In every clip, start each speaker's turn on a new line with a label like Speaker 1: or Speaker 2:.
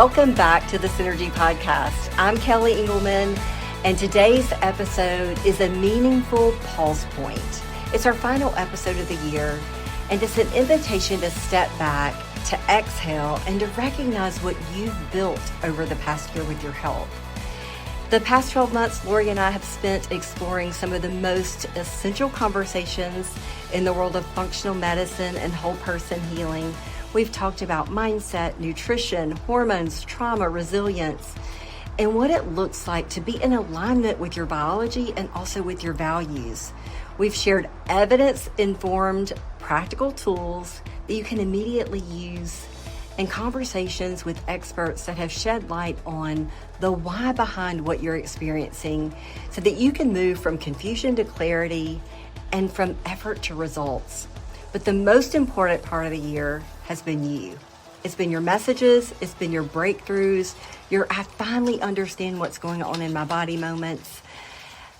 Speaker 1: Welcome back to the Synergee Podcast. I'm Kelly Engelman, and today's episode is a meaningful pulse point. It's our final episode of the year, and it's an invitation to step back, to exhale, and to recognize what you've built over the past year with your health. The past 12 months, Lori and I have spent exploring some of the most essential conversations in the world of functional medicine and whole person healing. We've talked about mindset, nutrition, hormones, trauma, resilience, and what it looks like to be in alignment with your biology and also with your values. We've shared evidence-informed, practical tools that you can immediately use and conversations with experts that have shed light on the why behind what you're experiencing so that you can move from confusion to clarity and from effort to results. But the most important part of the year has been you. It's been your messages, it's been your breakthroughs, your I finally understand what's going on in my body moments.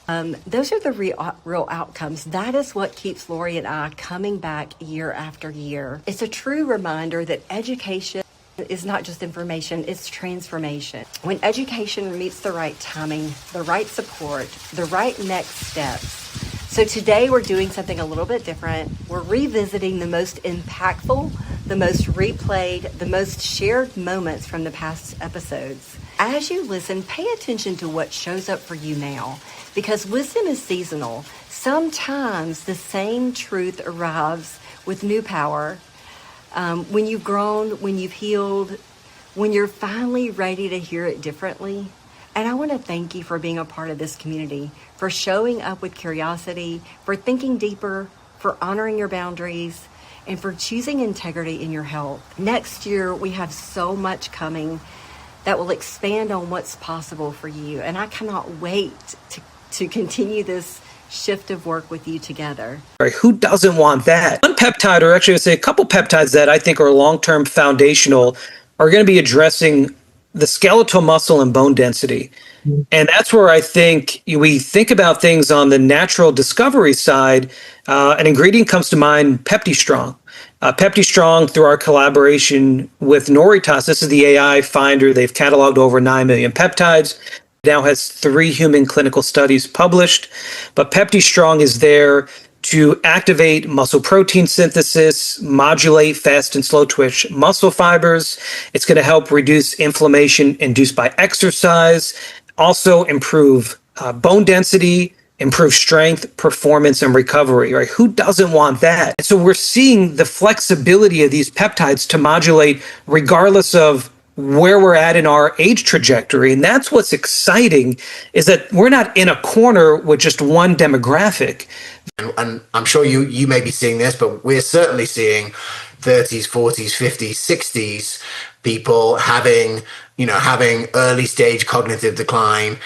Speaker 1: Those are the real outcomes. That is what keeps Lori and I coming back year after year. It's a true reminder that education is not just information, it's transformation. When education meets the right timing, the right support, the right next steps. So today we're doing something a little bit different. We're revisiting the most impactful, the most replayed, the most shared moments from the past episodes. As you listen, pay attention to what shows up for you now, because wisdom is seasonal. Sometimes the same truth arrives with new power. When you've grown, when you've healed, when you're finally ready to hear it differently. And I want to thank you for being a part of this community, for showing up with curiosity, for thinking deeper, for honoring your boundaries, and for choosing integrity in your health. Next year, we have so much coming that will expand on what's possible for you. And I cannot wait to continue this shift of work with you together.
Speaker 2: Right, who doesn't want that? One peptide, or actually I would say a couple peptides that I think are long-term foundational, are going to be addressing the skeletal muscle and bone density. And that's where I think we think about things on the natural discovery side. An ingredient comes to mind, PeptiStrong. PeptiStrong, through our collaboration with Noritas, this is the AI finder. They've cataloged over 9 million peptides. Now has 3 human clinical studies published. But PeptiStrong is there to activate muscle protein synthesis, modulate fast and slow twitch muscle fibers. It's going to help reduce inflammation induced by exercise, also improve bone density, improve strength, performance, and recovery, right? Who doesn't want that? And so we're seeing the flexibility of these peptides to modulate regardless of where we're at in our age trajectory. And that's what's exciting, is that we're not in a corner with just one demographic.
Speaker 3: And I'm sure you may be seeing this, but we're certainly seeing 30s, 40s, 50s, 60s people having early stage cognitive decline,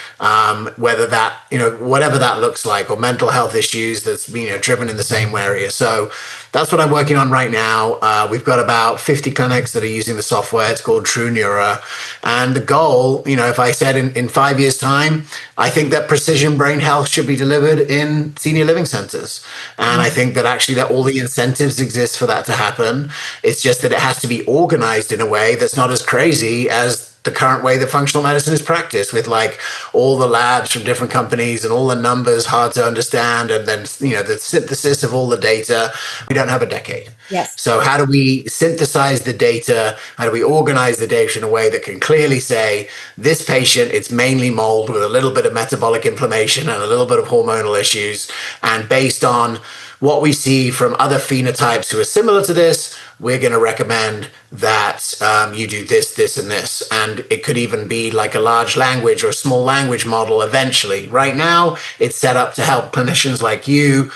Speaker 3: whether that, whatever that looks like, or mental health issues that's, driven in the same area. So that's what I'm working on right now. We've got about 50 clinics that are using the software. It's called True Neuro. And the goal, if I said in 5 years' time, I think that precision brain health should be delivered in senior living centers. And I think that actually that all the incentives exist for that to happen. It's just that it has to be organized in a way that's not as crazy as the current way that functional medicine is practiced, with like all the labs from different companies and all the numbers hard to understand, and then the synthesis of all the data. We don't have a decade.
Speaker 1: Yes.
Speaker 3: So how do we synthesize the data? How do we organize the data in a way that can clearly say this patient, it's mainly mold with a little bit of metabolic inflammation and a little bit of hormonal issues, and based on what we see from other phenotypes who are similar to this, we're going to recommend that you do this, this, and this. And it could even be like a large language or a small language model eventually. Right now, it's set up to help clinicians like you,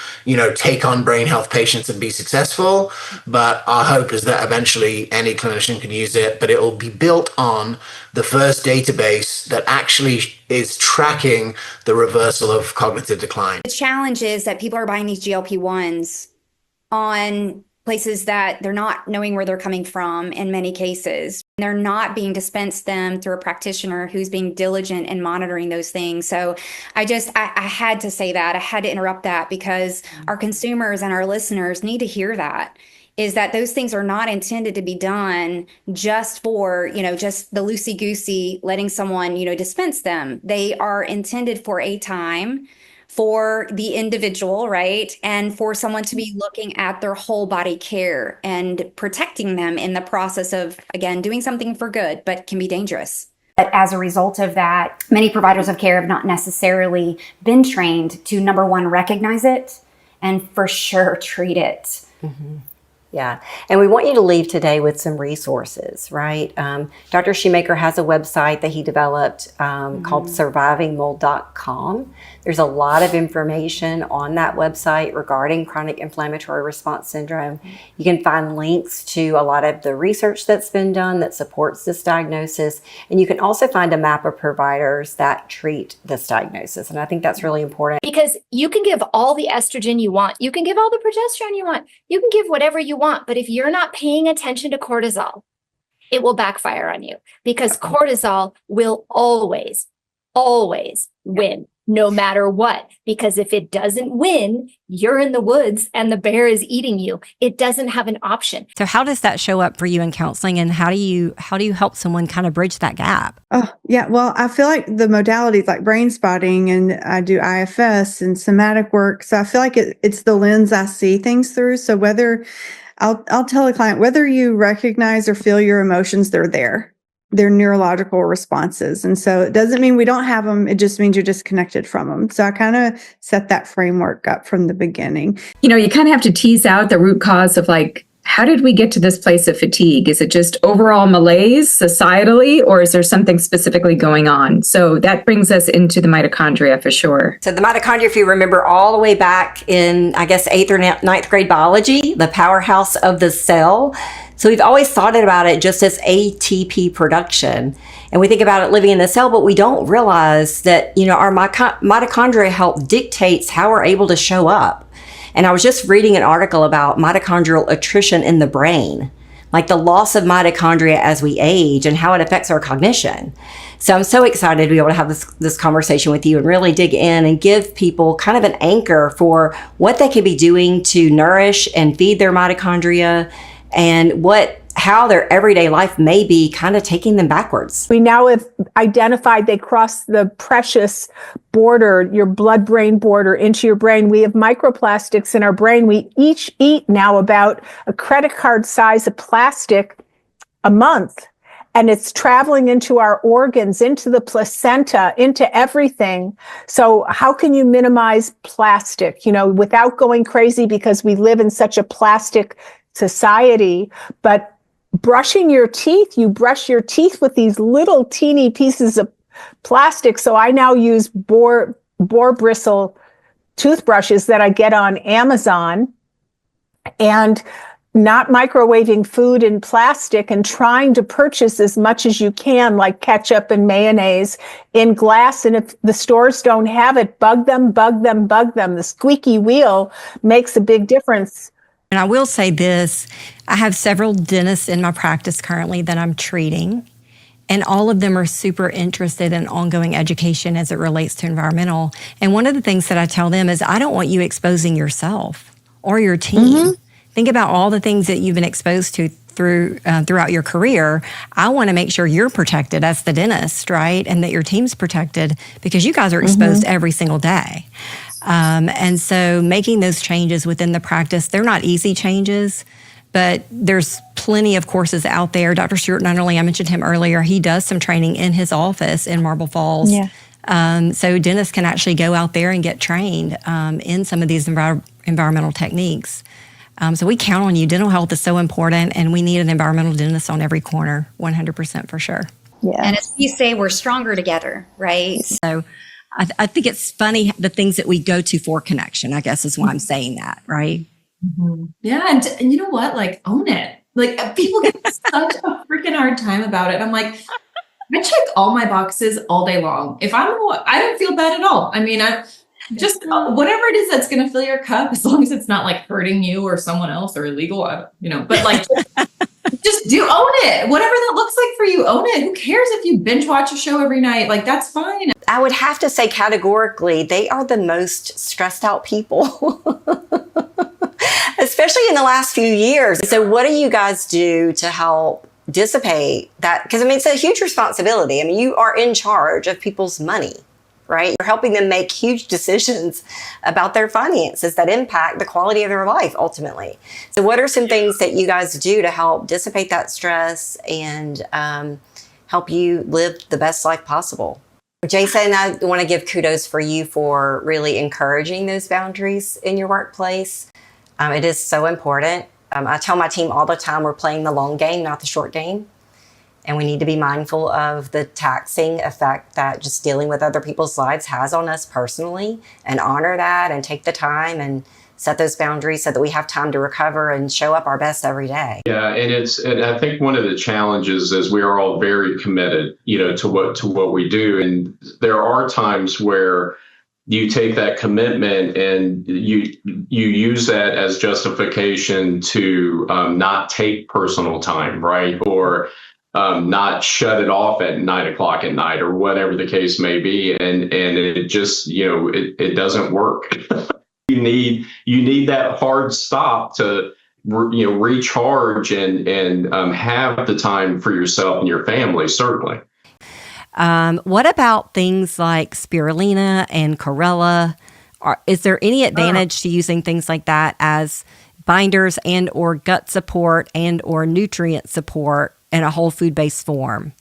Speaker 3: take on brain health patients and be successful. But our hope is that eventually any clinician can use it, but it will be built on the first database that actually is tracking the reversal of cognitive decline.
Speaker 4: The challenge is that people are buying these GLP-1s on places that they're not knowing where they're coming from in many cases. They're not being dispensed them through a practitioner who's being diligent in monitoring those things. So I had to say that. I had to interrupt that because our consumers and our listeners need to hear that. is that those things are not intended to be done just for, just the loosey-goosey letting someone, dispense them. They are intended for a time for the individual, right? And for someone to be looking at their whole body care and protecting them in the process of, again, doing something for good, but can be dangerous. But as a result of that, many providers of care have not necessarily been trained to, number one, recognize it and for sure treat it.
Speaker 1: Mm-hmm. Yeah. And we want you to leave today with some resources, right? Dr. Shoemaker has a website that he developed called survivingmold.com. There's a lot of information on that website regarding chronic inflammatory response syndrome. You can find links to a lot of the research that's been done that supports this diagnosis. And you can also find a map of providers that treat this diagnosis. And I think that's really important.
Speaker 5: Because you can give all the estrogen you want. You can give all the progesterone you want. You can give whatever you want. But if you're not paying attention to cortisol, it will backfire on you, because cortisol will always win, no matter what. Because if it doesn't win, you're in the woods and the bear is eating you. It doesn't have an option.
Speaker 1: So how does that show up for you in counseling, and how do you help someone kind of bridge that gap?
Speaker 6: Oh, yeah. Well, I feel like the modalities like brain spotting, and I do IFS and somatic work. So I feel like it's the lens I see things through. So whether I'll tell a client, whether you recognize or feel your emotions, they're there. They're neurological responses. And so it doesn't mean we don't have them. It just means you're disconnected from them. So I kind of set that framework up from the beginning.
Speaker 7: You kind of have to tease out the root cause of how did we get to this place of fatigue? Is it just overall malaise societally, or is there something specifically going on? So that brings us into the mitochondria for sure.
Speaker 1: So the mitochondria, if you remember all the way back in, I guess, 8th or 9th grade biology, the powerhouse of the cell. So we've always thought about it just as ATP production. And we think about it living in the cell, but we don't realize that, our mitochondria health dictates how we're able to show up. And I was just reading an article about mitochondrial attrition in the brain, like the loss of mitochondria as we age and how it affects our cognition. So I'm so excited to be able to have this conversation with you and really dig in and give people kind of an anchor for what they could be doing to nourish and feed their mitochondria, and how their everyday life may be kind of taking them backwards.
Speaker 8: We now have identified they cross the precious border, your blood-brain border, into your brain. We have microplastics in our brain. We each eat now about a credit card size of plastic a month. And it's traveling into our organs, into the placenta, into everything. So how can you minimize plastic, without going crazy, because we live in such a plastic society? But brushing your teeth, you brush your teeth with these little teeny pieces of plastic. So I now use boar bristle toothbrushes that I get on Amazon, and not microwaving food in plastic, and trying to purchase as much as you can, like ketchup and mayonnaise, in glass. And if the stores don't have it, bug them. The squeaky wheel makes a big difference.
Speaker 1: And I will say this, I have several dentists in my practice currently that I'm treating, and all of them are super interested in ongoing education as it relates to environmental. And one of the things that I tell them is, I don't want you exposing yourself or your team. Mm-hmm. Think about all the things that you've been exposed to throughout your career. I want to make sure you're protected as the dentist, right? And that your team's protected, because you guys are exposed every single day. And so making those changes within the practice, they're not easy changes, but there's plenty of courses out there. Dr. Stuart Nunnerly, I mentioned him earlier, he does some training in his office in Marble Falls. Yeah. So dentists can actually go out there and get trained in some of these environmental techniques. So we count on you. Dental health is so important, and we need an environmental dentist on every corner, 100% for sure.
Speaker 4: Yeah. And as you say, we're stronger together, right?
Speaker 1: So I think it's funny, the things that we go to for connection, I guess is why I'm saying that, right?
Speaker 9: Mm-hmm. Yeah. And you know what? Own it. People get such a freaking hard time about it. I'm like, I check all my boxes all day long. I don't feel bad at all. I mean, I just whatever it is that's going to fill your cup, as long as it's not hurting you or someone else or illegal, but just own it. Whatever that looks like for you, own it. Who cares if you binge watch a show every night? That's fine.
Speaker 1: I would have to say categorically, they are the most stressed out people, especially especially in the last few years. So what do you guys do to help dissipate that? Because I mean, it's a huge responsibility. I mean, you are in charge of people's money, right? You're helping them make huge decisions about their finances that impact the quality of their life ultimately. So what are some things that you guys do to help dissipate that stress and help you live the best life possible? Jason, I want to give kudos for you for really encouraging those boundaries in your workplace. It is so important. I tell my team all the time, we're playing the long game, not the short game. And we need to be mindful of the taxing effect that just dealing with other people's lives has on us personally, and honor that and take the time and set those boundaries so that we have time to recover and show up our best every day.
Speaker 10: Yeah, and I think one of the challenges is we are all very committed, to what we do, and there are times where you take that commitment and you use that as justification to not take personal time, right? Or not shut it off at 9:00 at night or whatever the case may be, and it just it doesn't work. You need that hard stop to recharge and have the time for yourself and your family, certainly.
Speaker 1: What about things like spirulina and chlorella? Is there any advantage to using things like that as binders and or gut support and or nutrient support in a whole food-based form?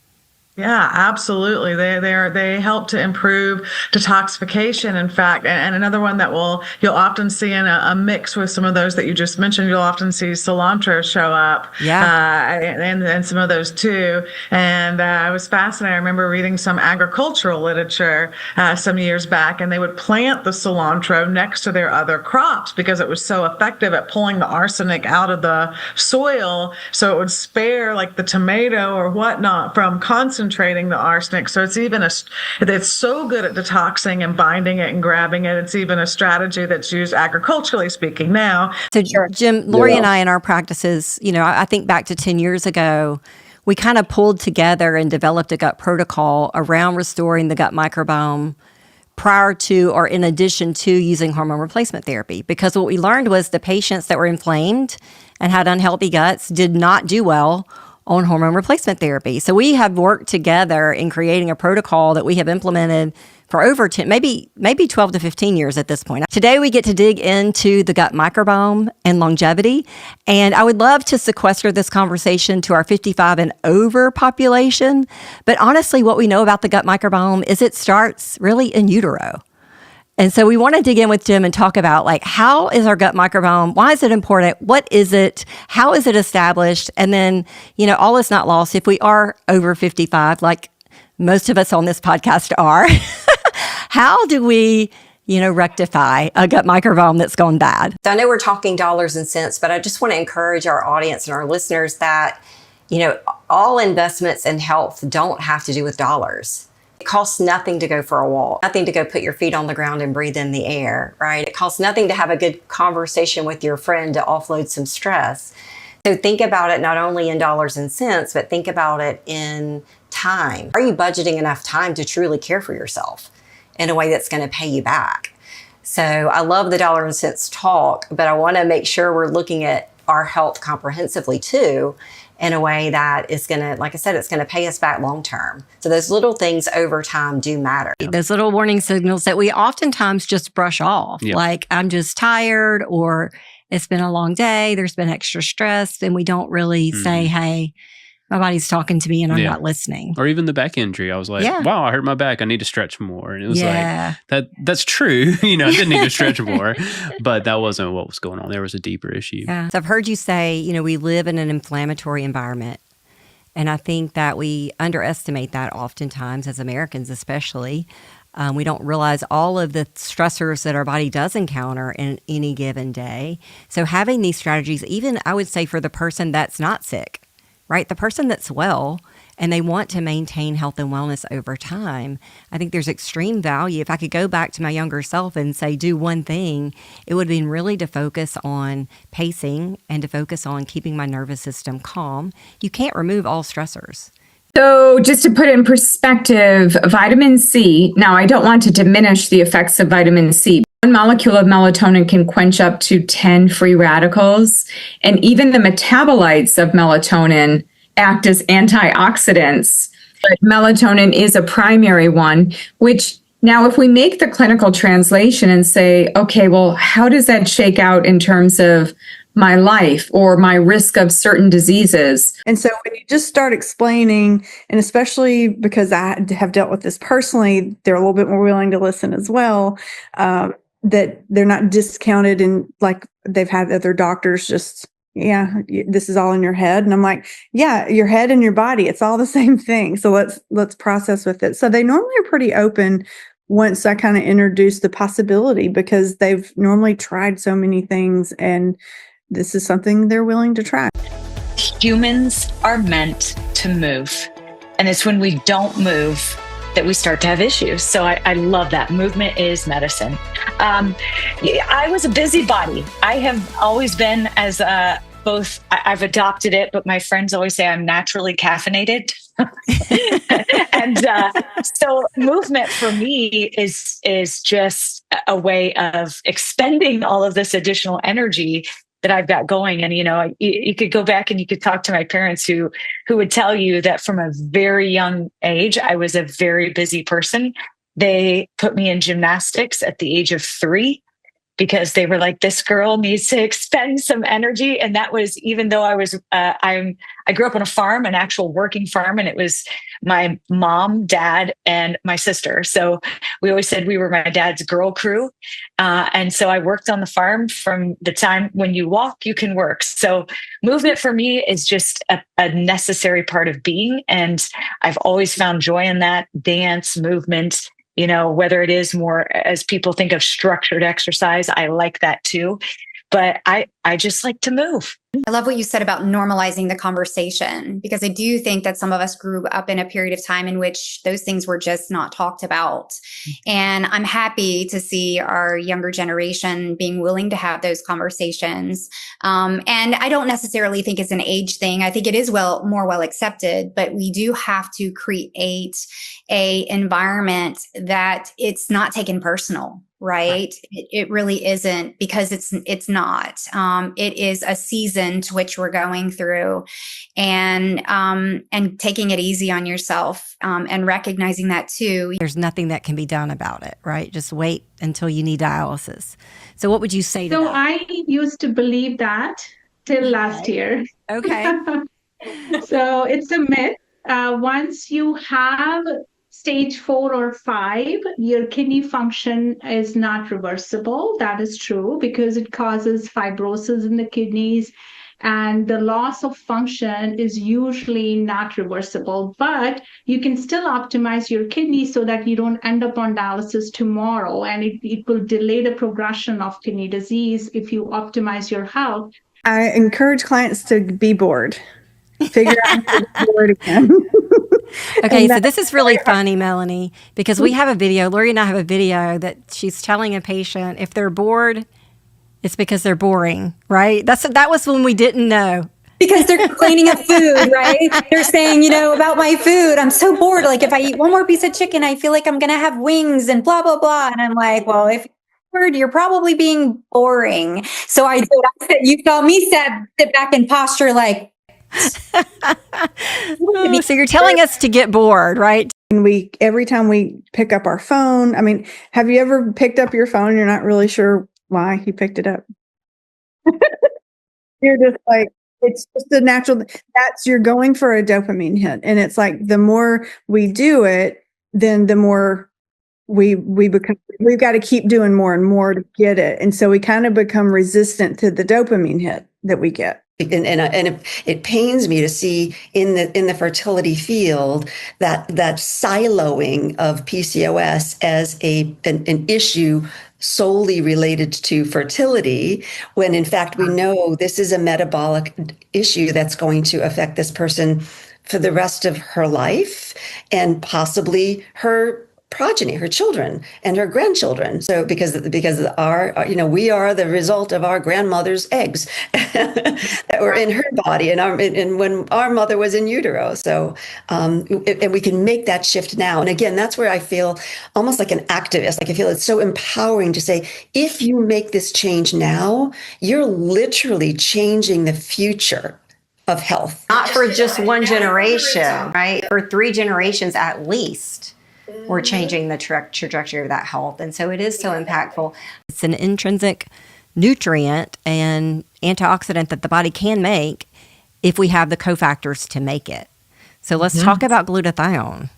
Speaker 11: Yeah, absolutely. They help to improve detoxification. In fact, and another one that you'll often see in a mix with some of those that you just mentioned, you'll often see cilantro show up.
Speaker 1: Yeah.
Speaker 11: And some of those too. And I was fascinated. I remember reading some agricultural literature some years back, and they would plant the cilantro next to their other crops because it was so effective at pulling the arsenic out of the soil. So it would spare like the tomato or whatnot from concentrating the arsenic. So it's so good at detoxing and binding it and grabbing it. It's even a strategy that's used agriculturally speaking now.
Speaker 1: So Jim, Lori and I in our practices, I think back to 10 years ago, we kind of pulled together and developed a gut protocol around restoring the gut microbiome prior to or in addition to using hormone replacement therapy. Because what we learned was the patients that were inflamed and had unhealthy guts did not do well on hormone replacement therapy. So we have worked together in creating a protocol that we have implemented for over 10, maybe 12 to 15 years at this point. Today we get to dig into the gut microbiome and longevity. And I would love to sequester this conversation to our 55 and over population. But honestly, what we know about the gut microbiome is it starts really in utero. And so we want to dig in with Jim and talk about how is our gut microbiome? Why is it important? What is it? How is it established? And then, all is not lost. If we are over 55, like most of us on this podcast are, how do we, rectify a gut microbiome that's gone bad? So I know we're talking dollars and cents, but I just want to encourage our audience and our listeners that, all investments in health don't have to do with dollars. It costs nothing to go for a walk, nothing to go put your feet on the ground and breathe in the air, right? It costs nothing to have a good conversation with your friend to offload some stress. So think about it not only in dollars and cents, but think about it in time. Are you budgeting enough time to truly care for yourself in a way that's going to pay you back? So I love the dollar and cents talk, but I want to make sure we're looking at our health comprehensively too, in a way that is going to, like I said, it's going to pay us back long term. So those little things over time do matter. Yeah. Those little warning signals that we oftentimes just brush off, like I'm just tired, or it's been a long day, there's been extra stress, and we don't really say, hey, my body's talking to me and I'm not listening.
Speaker 12: Or even the back injury. I was like, wow, I hurt my back. I need to stretch more. And it was that's true. I didn't need to stretch more, but that wasn't what was going on. There was a deeper issue.
Speaker 1: Yeah. So I've heard you say, we live in an inflammatory environment. And I think that we underestimate that oftentimes as Americans, especially. We don't realize all of the stressors that our body does encounter in any given day. So having these strategies, even I would say for the person that's not sick, right? The person that's well and they want to maintain health and wellness over time, I think there's extreme value. If I could go back to my younger self and say, do one thing, it would have been really to focus on pacing and to focus on keeping my nervous system calm. You can't remove all stressors.
Speaker 7: So just to put it in perspective, vitamin C, now I don't want to diminish the effects of vitamin C. One molecule of melatonin can quench up to 10 free radicals, and even the metabolites of melatonin act as antioxidants. But melatonin is a primary one, which now if we make the clinical translation and say, okay, well, how does that shake out in terms of my life or my risk of certain diseases?
Speaker 6: And so when you just start explaining, and especially because I have dealt with this personally, they're a little bit more willing to listen as well, that they're not discounted and like they've had other doctors just, yeah, this is all in your head. And I'm like, yeah, your head and your body, it's all the same thing. So let's process with it. So they normally are pretty open once I kind of introduce the possibility, because they've normally tried so many things and this is something they're willing to try.
Speaker 13: Humans are meant to move. And it's when we don't move that we start to have issues. So I love that. Movement is medicine. I was a busybody. I have always been I've adopted it, but my friends always say I'm naturally caffeinated. And so movement for me is just a way of expending all of this additional energy that I've got going. And, you could go back and you could talk to my parents who would tell you that from a very young age, I was a very busy person. They put me in gymnastics at the age of 3 because they were like, this girl needs to expend some energy. And that was, even though I was, I grew up on a farm, an actual working farm, and it was my mom, dad, and my sister. So we always said we were my dad's girl crew. And so I worked on the farm from the time when you walk, you can work. So movement for me is just a necessary part of being. And I've always found joy in that. Dance, movement, whether it is more as people think of structured exercise, I like that too. But I just like to move.
Speaker 4: I love what you said about normalizing the conversation, because I do think that some of us grew up in a period of time in which those things were just not talked about. And I'm happy to see our younger generation being willing to have those conversations. And I don't necessarily think it's an age thing. I think it is more well accepted, but we do have to create a environment that it's not taken personal. Right. It really isn't, because it's not. It is a season to which we're going through, and taking it easy on yourself, and recognizing that too.
Speaker 1: There's nothing that can be done about it, right? Just wait until you need dialysis. So what would you say to that?
Speaker 14: So I used to believe that till last year.
Speaker 1: Okay.
Speaker 14: So it's a myth. Once you have stage 4 or 5, your kidney function is not reversible. That is true, because it causes fibrosis in the kidneys, and the loss of function is usually not reversible. But you can still optimize your kidney so that you don't end up on dialysis tomorrow, and it will delay the progression of kidney disease if you optimize your health.
Speaker 6: I encourage clients to be bored. Figure out how to be bored again.
Speaker 1: Okay, so this is really funny, Melanie, because we have a video, Lori and I have a video that she's telling a patient if they're bored, it's because they're boring, right? That was when we didn't know.
Speaker 4: Because they're complaining of food, right? They're saying, about my food, I'm so bored. Like if I eat one more piece of chicken, I feel like I'm going to have wings and blah, blah, blah. And I'm like, well, if you're bored, you're probably being boring. So I said, you saw me sit back and posture like,
Speaker 1: so you're telling us to get bored, right?
Speaker 6: And every time we pick up our phone, have you ever picked up your phone and you're not really sure why you picked it up? You're just like, it's just a natural, you're going for a dopamine hit. And it's like, the more we do it, then the more we become, we've got to keep doing more and more to get it. And so we kind of become resistant to the dopamine hit that we get.
Speaker 1: And it pains me to see in the fertility field that siloing of PCOS as an issue solely related to fertility, when in fact we know this is a metabolic issue that's going to affect this person for the rest of her life and possibly her progeny, her children and her grandchildren. So because our, we are the result of our grandmother's eggs that were in her body and when our mother was in utero. So, and we can make that shift now. And again, that's where I feel almost like an activist. Like I feel it's so empowering to say, if you make this change now, you're literally changing the future of health.
Speaker 15: Not for just one generation, right? For 3 generations at least. We're changing the trajectory of that health. And so it is so impactful. It's an intrinsic nutrient and antioxidant that the body can make if we have the cofactors to make it. So let's talk about glutathione.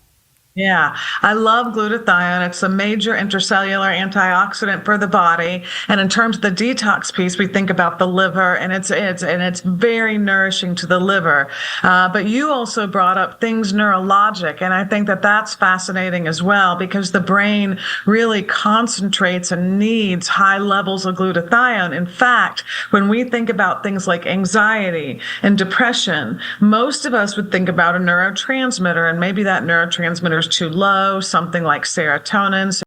Speaker 11: Yeah, I love glutathione. It's a major intercellular antioxidant for the body. And in terms of the detox piece, we think about the liver, and it's very nourishing to the liver. But you also brought up things neurologic, and I think that that's fascinating as well, because the brain really concentrates and needs high levels of glutathione. In fact, when we think about things like anxiety and depression, most of us would think about a neurotransmitter, and maybe that neurotransmitter too low, something like serotonin.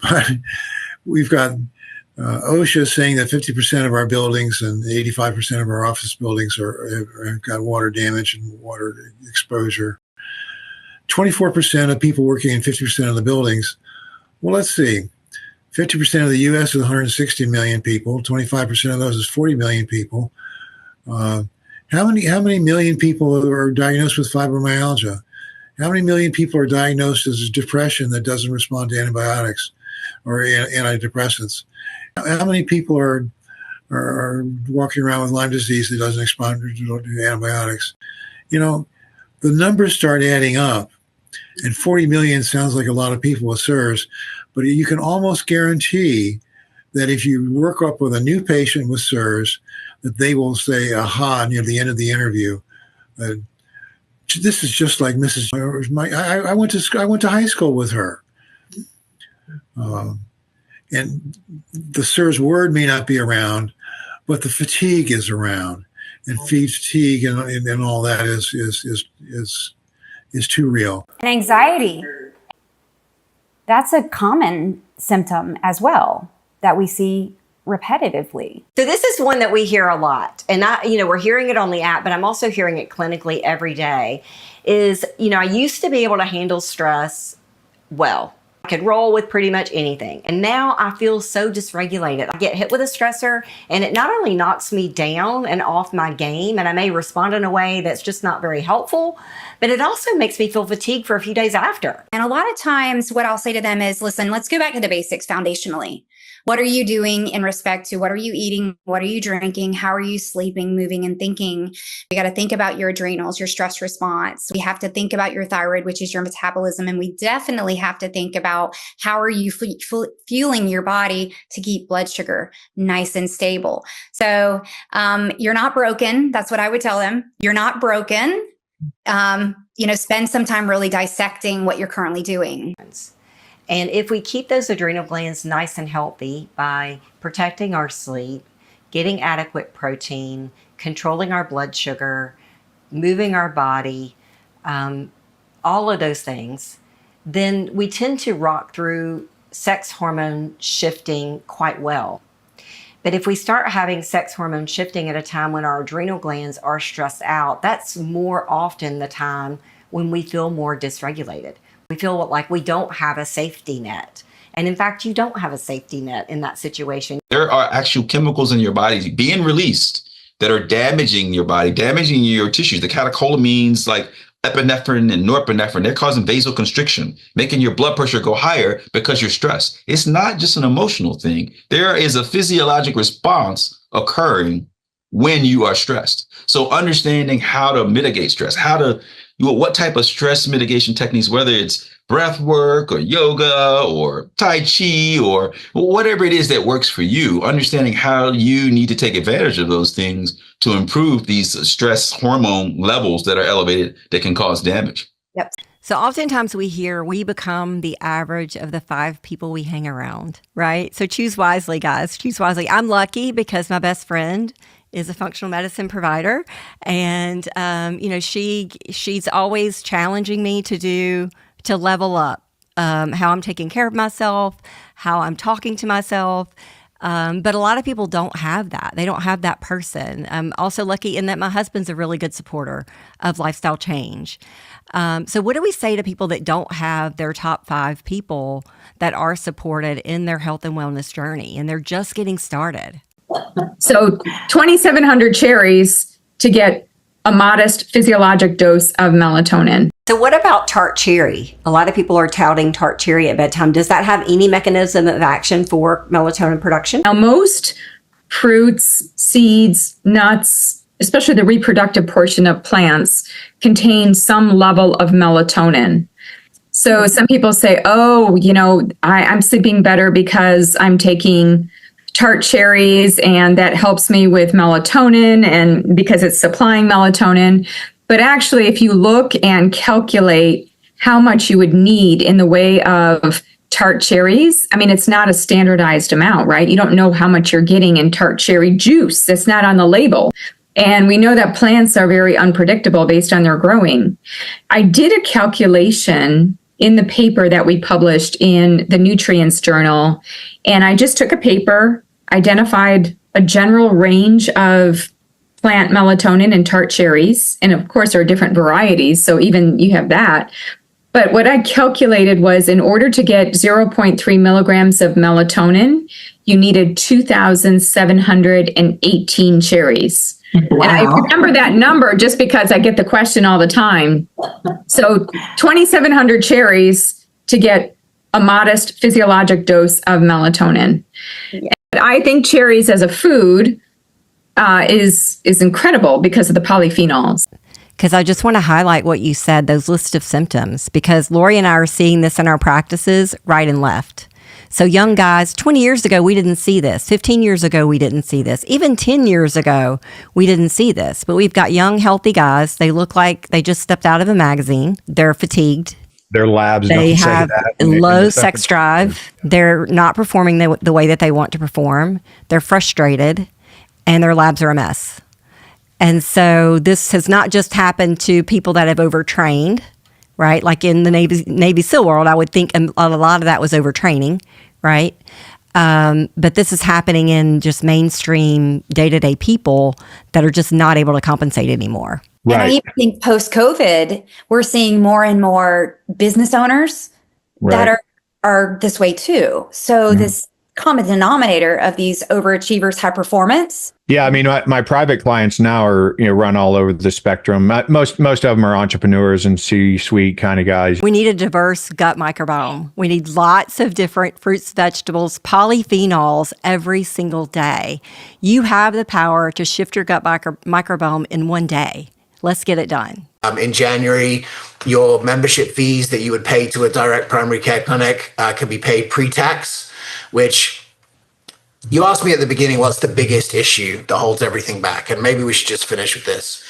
Speaker 16: But we've got OSHA saying that 50% of our buildings and 85% of our office buildings have got water damage and water exposure. 24% of people working in 50% of the buildings. Well, let's see. 50% of the U.S. is 160 million people. 25% of those is 40 million people. How many million people are diagnosed with fibromyalgia? How many million people are diagnosed as depression that doesn't respond to antibiotics or antidepressants? How many people are walking around with Lyme disease that doesn't respond to antibiotics? The numbers start adding up, and 40 million sounds like a lot of people with SIRS, but you can almost guarantee that if you work up with a new patient with SIRS, that they will say, aha, near the end of the interview. This is just like Mrs. I went to high school with her, and the SIRS word may not be around, but the fatigue is around, and fatigue and all that is too real.
Speaker 17: And anxiety, that's a common symptom as well that we see repetitively.
Speaker 15: So this is one that we hear a lot, and we're hearing it on the app, but I'm also hearing it clinically every day. I used to be able to handle stress well. I could roll with pretty much anything, and now I feel so dysregulated. I get hit with a stressor, and it not only knocks me down and off my game, and I may respond in a way that's just not very helpful, but it also makes me feel fatigued for a few days after.
Speaker 4: And a lot of times what I'll say to them is, listen, let's go back to the basics foundationally. What are you doing in respect to what are you eating? What are you drinking? How are you sleeping, moving, and thinking? We got to think about your adrenals, your stress response. We have to think about your thyroid, which is your metabolism. And we definitely have to think about how are you fueling your body to keep blood sugar nice and stable. So you're not broken. That's what I would tell them. You're not broken. Spend some time really dissecting what you're currently doing.
Speaker 15: And if we keep those adrenal glands nice and healthy by protecting our sleep, getting adequate protein, controlling our blood sugar, moving our body, all of those things, then we tend to rock through sex hormone shifting quite well. But if we start having sex hormone shifting at a time when our adrenal glands are stressed out, that's more often the time when we feel more dysregulated. We feel like we don't have a safety net. And in fact, you don't have a safety net in that situation.
Speaker 18: There are actual chemicals in your body being released that are damaging your body, damaging your tissues. The catecholamines like epinephrine and norepinephrine, they're causing vasoconstriction, making your blood pressure go higher because you're stressed. It's not just an emotional thing. There is a physiologic response occurring when you are stressed. So understanding how to mitigate stress, what type of stress mitigation techniques, whether it's breath work or yoga or Tai Chi or whatever it is that works for you, understanding how you need to take advantage of those things to improve these stress hormone levels that are elevated that can cause damage.
Speaker 15: Yep. So oftentimes we become the average of the 5 people we hang around, right? So choose wisely, guys. Choose wisely. I'm lucky because my best friend is a functional medicine provider. And, she's always challenging me to level up
Speaker 1: how I'm taking care of myself, how I'm talking to myself. But a lot of people don't have that. They don't have that person. I'm also lucky in that my husband's a really good supporter of lifestyle change. So what do we say to people that don't have their top 5 people that are supported in their health and wellness journey and they're just getting started?
Speaker 7: So 2,700 cherries to get a modest physiologic dose of melatonin.
Speaker 15: So what about tart cherry? A lot of people are touting tart cherry at bedtime. Does that have any mechanism of action for melatonin production?
Speaker 7: Now, most fruits, seeds, nuts, especially the reproductive portion of plants, contain some level of melatonin. So some people say, oh, I'm sleeping better because I'm taking tart cherries and that helps me with melatonin and because it's supplying melatonin. But actually, if you look and calculate how much you would need in the way of tart cherries, I mean, it's not a standardized amount, right? You don't know how much you're getting in tart cherry juice. That's not on the label. And we know that plants are very unpredictable based on their growing. I did a calculation in the paper that we published in the Nutrients Journal, and I just took a paper, identified a general range of plant melatonin in tart cherries. And of course, there are different varieties, so even you have that. But what I calculated was in order to get 0.3 milligrams of melatonin, you needed 2,718 cherries. Wow. And I remember that number just because I get the question all the time. So 2,700 cherries to get a modest physiologic dose of melatonin. Yeah. I think cherries as a food is incredible because of the polyphenols.
Speaker 1: Because I just want to highlight what you said, those list of symptoms, because Lori and I are seeing this in our practices right and left. So young guys, 20 years ago, we didn't see this. 15 years ago, we didn't see this. Even 10 years ago, we didn't see this. But we've got young, healthy guys. They look like they just stepped out of a magazine. They're fatigued.
Speaker 19: Their labs
Speaker 1: they have low sex drive. They're not performing the way that they want to perform. They're frustrated, and their labs are a mess. And so this has not just happened to people that have overtrained, right? Like in the Navy SEAL world, I would think a lot of that was overtraining, right? But this is happening in just mainstream day-to-day people that are just not able to compensate anymore.
Speaker 4: Right. And I even think post-COVID, we're seeing more and more business owners that are this way too. So this common denominator of these overachievers, high performance.
Speaker 19: Yeah, I mean, my private clients now are run all over the spectrum. Most of them are entrepreneurs and C-suite kind of guys.
Speaker 1: We need a diverse gut microbiome. We need lots of different fruits, vegetables, polyphenols every single day. You have the power to shift your gut microbiome in one day. Let's get it done.
Speaker 3: In January, your membership fees that you would pay to a direct primary care clinic can be paid pre-tax, which you asked me at the beginning, what's the biggest issue that holds everything back? And maybe we should just finish with this.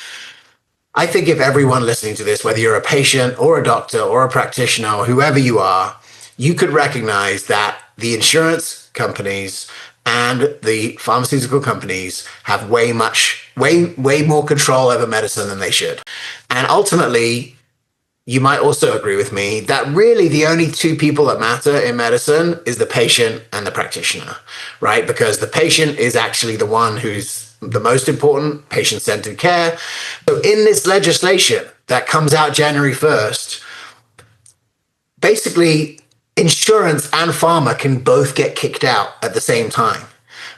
Speaker 3: I think if everyone listening to this, whether you're a patient or a doctor or a practitioner or whoever you are, you could recognize that the insurance companies and the pharmaceutical companies have way more control over medicine than they should. And ultimately, you might also agree with me that really the only two people that matter in medicine is the patient and the practitioner, right? Because the patient is actually the one who's the most important, patient-centered care. So in this legislation that comes out January 1st, basically insurance and pharma can both get kicked out at the same time.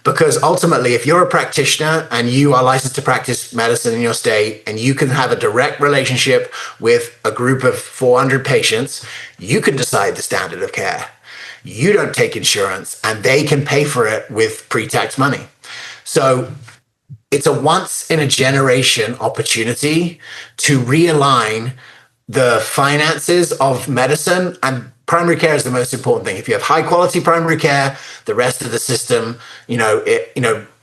Speaker 3: Because ultimately, if you're a practitioner and you are licensed to practice medicine in your state and you can have a direct relationship with a group of 400 patients, you can decide the standard of care. You don't take insurance and they can pay for it with pre-tax money. So it's a once in a generation opportunity to realign the finances of medicine, and primary care is the most important thing. If you have high quality primary care, the rest of the system,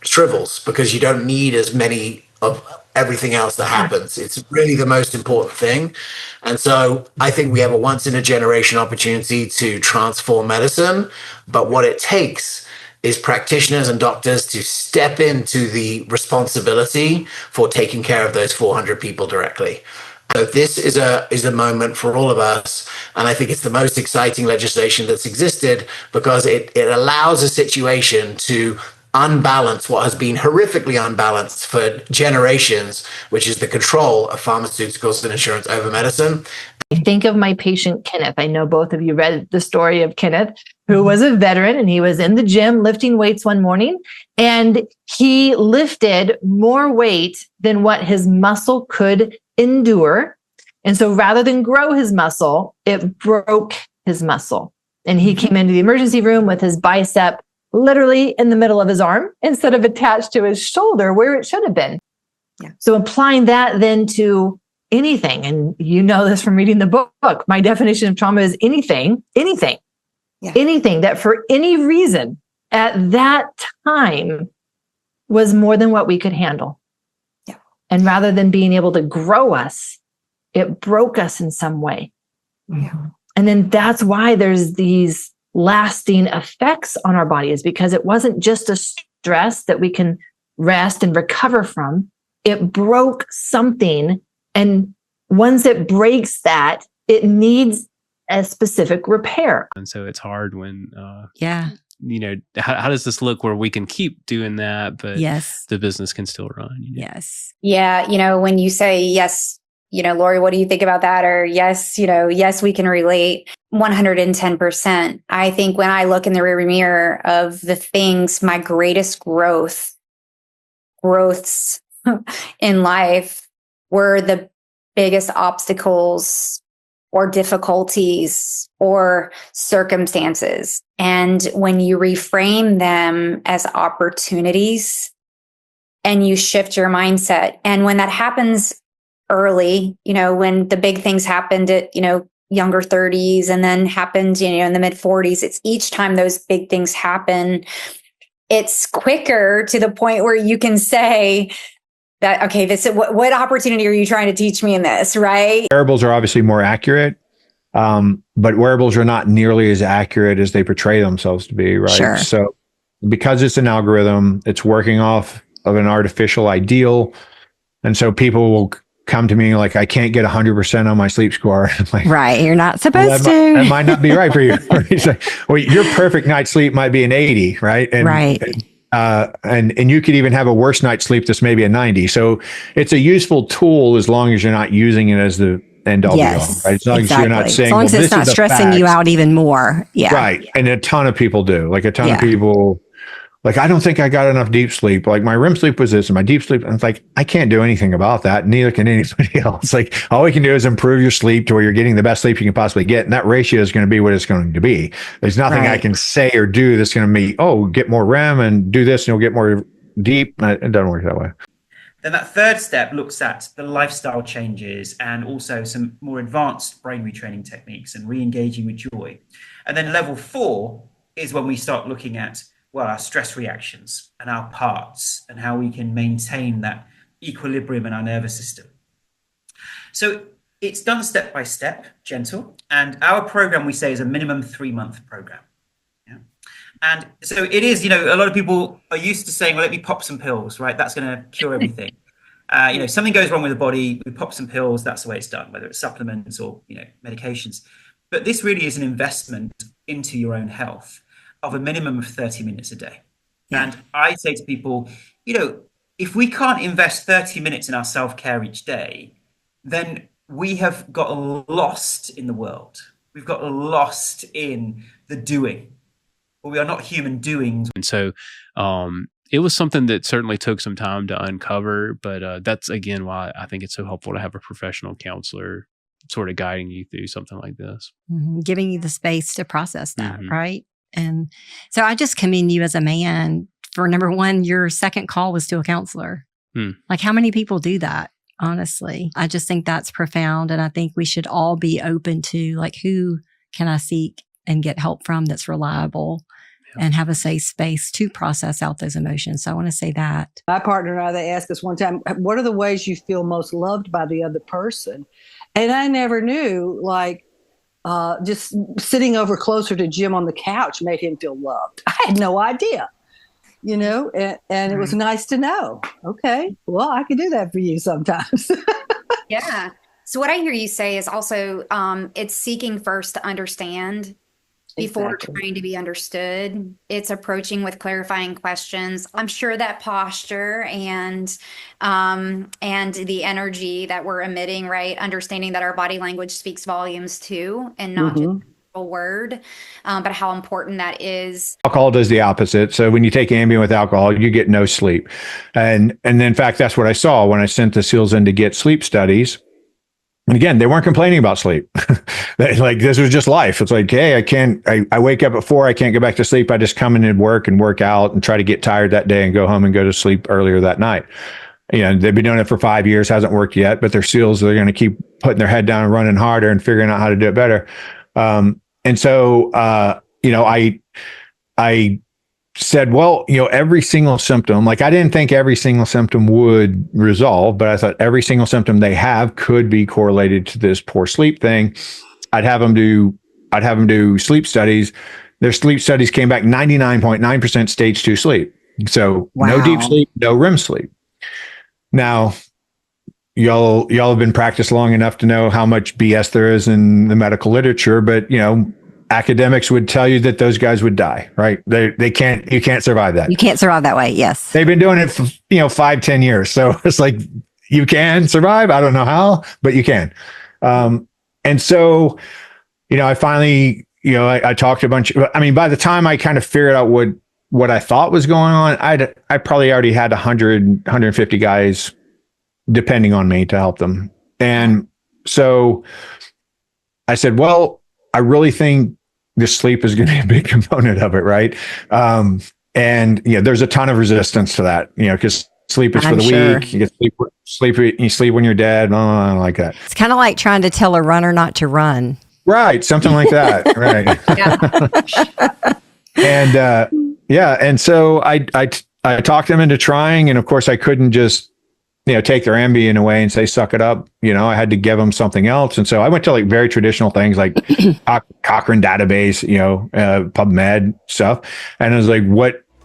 Speaker 3: shrivels because you don't need as many of everything else that happens. It's really the most important thing. And so I think we have a once in a generation opportunity to transform medicine. But what it takes is practitioners and doctors to step into the responsibility for taking care of those 400 people directly. So this is a moment for all of us, and I think it's the most exciting legislation that's existed because it allows a situation to unbalance what has been horrifically unbalanced for generations, which is the control of pharmaceuticals and insurance over medicine.
Speaker 20: Think of my patient, Kenneth. I know both of you read the story of Kenneth, who was a veteran, and he was in the gym lifting weights one morning, and he lifted more weight than what his muscle could endure. And so rather than grow his muscle, it broke his muscle. And he came into the emergency room with his bicep literally in the middle of his arm instead of attached to his shoulder where it should have been. Yeah. So applying that then to anything, and you know this from reading the book, my definition of trauma is anything that for any reason at that time was more than what we could handle. Yeah. And rather than being able to grow us, it broke us in some way. Yeah. And then that's why there's these lasting effects on our body, is because it wasn't just a stress that we can rest and recover from. It broke something. And once it breaks that, it needs a specific repair.
Speaker 12: And so it's hard when, how does this look where we can keep doing that, but the business can still run?
Speaker 1: Yes.
Speaker 4: Yeah. When you say yes, Lori, what do you think about that? Or yes, yes, we can relate 110%. I think when I look in the rearview mirror of the things, my greatest growths in life were the biggest obstacles or difficulties or circumstances. And when you reframe them as opportunities and you shift your mindset, and when that happens early, when the big things happened at, younger 30s and then happened, in the mid 40s, it's each time those big things happen, it's quicker to the point where you can say that, okay, this is what opportunity are you trying to teach me in this, right?
Speaker 19: Wearables are obviously more accurate, but wearables are not nearly as accurate as they portray themselves to be, right?
Speaker 1: Sure.
Speaker 19: So because it's an algorithm, it's working off of an artificial ideal. And so people will come to me like, I can't get 100% on my sleep score. Like,
Speaker 1: right. You're not supposed to.
Speaker 19: That might not be right for you. It's like, well, your perfect night's sleep might be an 80, right? And,
Speaker 1: right.
Speaker 19: And you could even have a worse night's sleep that's maybe a 90. So it's a useful tool as long as you're not using it as the end all be all, right? As long as you're not saying,
Speaker 1: as long as it's not stressing you out even more. Yeah.
Speaker 19: Right. And a ton of people do. Like a ton of people, like, I don't think I got enough deep sleep. Like my REM sleep was this and my deep sleep. And it's like, I can't do anything about that. Neither can anybody else. Like all we can do is improve your sleep to where you're getting the best sleep you can possibly get. And that ratio is going to be what it's going to be. There's nothing I can say or do that's going to be, get more REM and do this and you'll get more deep. It doesn't work that way.
Speaker 21: Then that third step looks at the lifestyle changes and also some more advanced brain retraining techniques and re-engaging with joy. And then level 4 is when we start looking at our stress reactions and our parts and how we can maintain that equilibrium in our nervous system. So it's done step by step, gentle. And our program, we say, is a minimum 3-month program. Yeah. And so it is, a lot of people are used to saying, well, let me pop some pills, right? That's going to cure everything. Something goes wrong with the body, we pop some pills, that's the way it's done, whether it's supplements or, medications. But this really is an investment into your own health of a minimum of 30 minutes a day. Yeah. And I say to people, if we can't invest 30 minutes in our self-care each day, then we have got lost in the world. We've got lost in the doing. But we are not human doings.
Speaker 12: And so it was something that certainly took some time to uncover, but that's, again, why I think it's so helpful to have a professional counselor sort of guiding you through something like this.
Speaker 1: Mm-hmm. Giving you the space to process that, right? And so I just commend you as a man for, number one, your second call was to a counselor. Like, how many people do that? Honestly, I just think that's profound. And I think we should all be open to, like, who can I seek and get help from that's reliable and have a safe space to process out those emotions. So I want to say that.
Speaker 22: My partner and I, they asked us one time, what are the ways you feel most loved by the other person? And I never knew, like, just sitting over closer to Jim on the couch made him feel loved. I had no idea, and it was nice to know. Okay, well, I can do that for you sometimes.
Speaker 4: Yeah. So what I hear you say is also it's seeking first to understand before trying to be understood. It's approaching with clarifying questions. I'm sure that posture and the energy that we're emitting, right? Understanding that our body language speaks volumes too, and not just a word, but how important that is.
Speaker 19: Alcohol does the opposite. So when you take Ambien with alcohol, you get no sleep. And in fact, that's what I saw when I sent the SEALs in to get sleep studies. And again, they weren't complaining about sleep. Like, this was just life. It's like, hey, I wake up at 4, I can't go back to sleep. I just come in and work out and try to get tired that day and go home and go to sleep earlier that night. You know, they've been doing it for 5 years, hasn't worked yet, but they're SEALs. They're going to keep putting their head down and running harder and figuring out how to do it better. And so, I said, well, every single symptom, like, I didn't think every single symptom would resolve, but I thought every single symptom they have could be correlated to this poor sleep thing. I'd have them do sleep studies. Their sleep studies came back 99.9% stage 2 sleep. So no deep sleep, no REM sleep. Now, y'all have been practiced long enough to know how much BS there is in the medical literature, but academics would tell you that those guys would die, right? You can't survive that.
Speaker 15: You can't survive that way. Yes.
Speaker 19: They've been doing it for, 5-10 years. So it's like, you can survive. I don't know how, but you can. And so, I finally, I talked to a bunch by the time I kind of figured out what I thought was going on, I probably already had 100, 150 guys depending on me to help them. And so I said, well, I really think the sleep is going to be a big component of it. Right. And there's a ton of resistance to that, because sleep is for the weak. You get sleep when you're dead. I don't like that.
Speaker 15: It's kind of like trying to tell a runner not to run.
Speaker 19: Right. Something like that. Right. And so I talked them into trying, and of course I couldn't just, take their Ambien away and say, suck it up. I had to give them something else. And so I went to like very traditional things like Cochrane database, PubMed stuff. And I was like,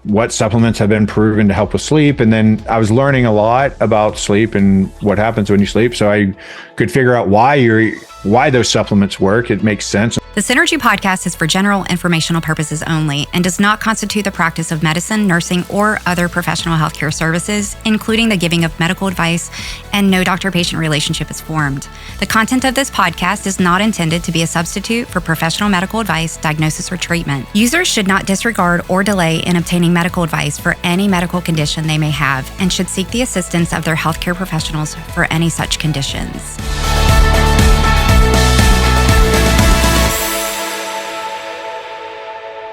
Speaker 19: what supplements have been proven to help with sleep? And then I was learning a lot about sleep and what happens when you sleep. So I could figure out why those supplements work. It makes sense.
Speaker 2: The Synergee Podcast is for general informational purposes only and does not constitute the practice of medicine, nursing, or other professional healthcare services, including the giving of medical advice, and no doctor-patient relationship is formed. The content of this podcast is not intended to be a substitute for professional medical advice, diagnosis, or treatment. Users should not disregard or delay in obtaining medical advice for any medical condition they may have and should seek the assistance of their healthcare professionals for any such conditions.